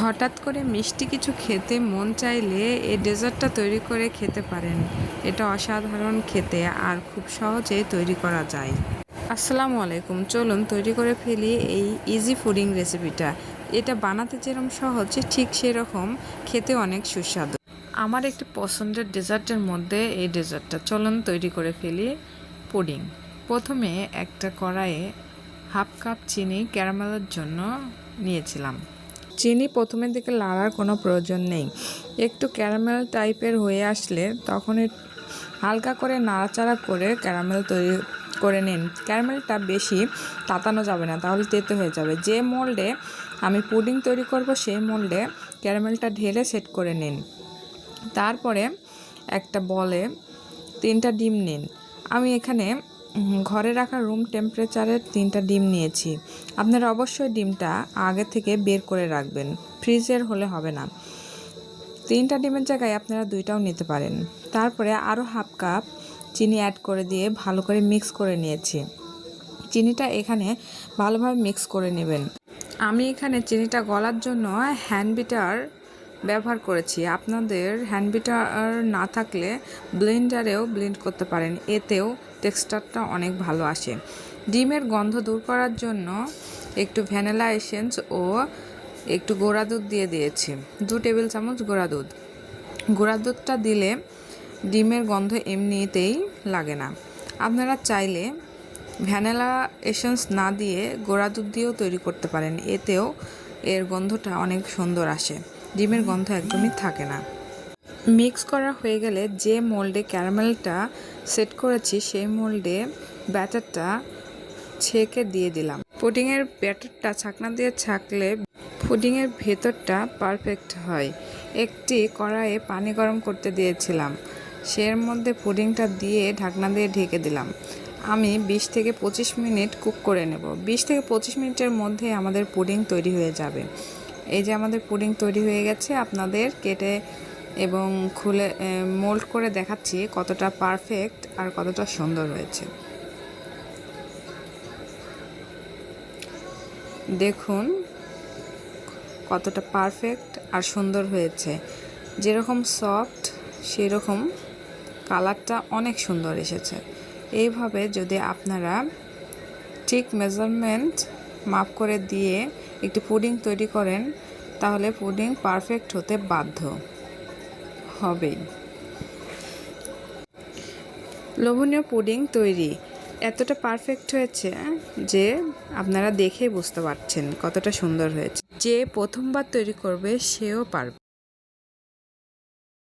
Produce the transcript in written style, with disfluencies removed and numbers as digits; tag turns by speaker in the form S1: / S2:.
S1: হঠাৎ করে মিষ্টি কিছু খেতে মন চাইলে এই ডেজার্টটা তৈরি করে খেতে পারেন। এটা অসাধারণ খেতে আর খুব সহজেই তৈরি করা যায়। আসসালামু আলাইকুম, চলুন তৈরি করে ফেলি এই ইজি ফুডিং রেসিপিটা। এটা বানাতে যেরকম সহজ ঠিক সেরকম খেতে অনেক সুস্বাদু। আমার একটি পছন্দের ডেজার্টের মধ্যে এই ডেজার্টটা, চলুন তৈরি করে ফেলি পুডিং। প্রথমে একটা কড়াইয়ে হাফ কাপ চিনি ক্যারামেলের জন্য নিয়েছিলাম। চিনি প্রথমের দিকে লাড়ার কোনো প্রয়োজন নেই। একটু ক্যারামেল টাইপের হয়ে আসলে তখন হালকা করে নাড়াচাড়া করে ক্যারামেল তৈরি করে নিন। ক্যারামেলটা বেশি তাতানো যাবে না, তাহলে তেতো হয়ে যাবে। যে মোল্ডে আমি পুডিং তৈরি করব সেই মোল্ডে ক্যারামেলটা ঢেলে সেট করে নিন। তারপরে একটা বলে 3টা ডিম নিন। আমি এখানে ঘরে রাখা রুম টেম্পারেচারের 3টা ডিম নিয়েছি। আপনারা অবশ্যই ডিমটা আগে থেকে বের করে রাখবেন, ফ্রিজের হলে হবে না। 3টা ডিমের জায়গায় আপনারা 2টাও নিতে পারেন। তারপরে আরও হাফ কাপ চিনি অ্যাড করে দিয়ে ভালো করে মিক্স করে নিয়েছি। চিনিটা এখানে ভালোভাবে মিক্স করে নেবেন। আমি এখানে চিনিটা গলার জন্য হ্যান্ড বিটার ব্যবহার করেছি। আপনাদের হ্যান্ড বিটার না থাকলে ব্লেন্ডারেও ব্লেন্ড করতে পারেন, এতেও টেক্সচারটা অনেক ভালো আসে। ডিমের গন্ধ দূর করার জন্য একটু ভ্যানিলা এসেন্স ও একটু গুঁড়া দুধ দিয়ে দিয়েছি, 2 টেবিল চামচ গুঁড়া দুধ। গুঁড়া দুধটা দিলে ডিমের গন্ধ এমনিতেই লাগে না। আপনারা চাইলে ভ্যানিলা এসেন্স না দিয়ে গুঁড়া দুধ দিয়েও তৈরি করতে পারেন, এতেও এর গন্ধটা অনেক সুন্দর আসে, ডিমের গন্ধ একদমই থাকে না। মিক্স করা হয়ে গেলে যে মোল্ডে ক্যারামেলটা সেট করেছি সেই মোল্ডে ব্যাটারটা ছেঁকে দিয়ে দিলাম। পুডিংয়ের ব্যাটারটা ছাঁকনা দিয়ে ছাঁকলে পুডিংয়ের ভেতরটা পারফেক্ট হয়। একটি কড়াইয়ে পানি গরম করতে দিয়েছিলাম, সের মধ্যে পুডিংটা দিয়ে ঢাকনা দিয়ে ঢেকে দিলাম। আমি 20 থেকে 25 মিনিট কুক করে নেব। 20 থেকে 25 মিনিটের মধ্যে আমাদের পুডিং তৈরি হয়ে যাবে। এই যে আমাদের পুডিং তৈরি হয়ে গেছে, আপনাদের কেটে এবং খুলে মোল্ড করে দেখাচ্ছি কতটা পারফেক্ট আর কতটা সুন্দর হয়েছে। দেখুন কতটা পারফেক্ট আর সুন্দর হয়েছে। যেরকম সফট সেরকম কালারটা অনেক সুন্দর এসেছে। এইভাবে যদি আপনারা ঠিক মেজারমেন্ট মাপ করে দিয়ে একটি পুডিং তৈরি করেন তাহলে পুডিং পারফেক্ট হতে বাধ্য হবেই। লোভনীয় পুডিং তৈরি, এতটা পারফেক্ট হয়েছে যে আপনারা দেখেই বুঝতে পারছেন কতটা সুন্দর হয়েছে। যে প্রথমবার তৈরি করবে সেও পারবে।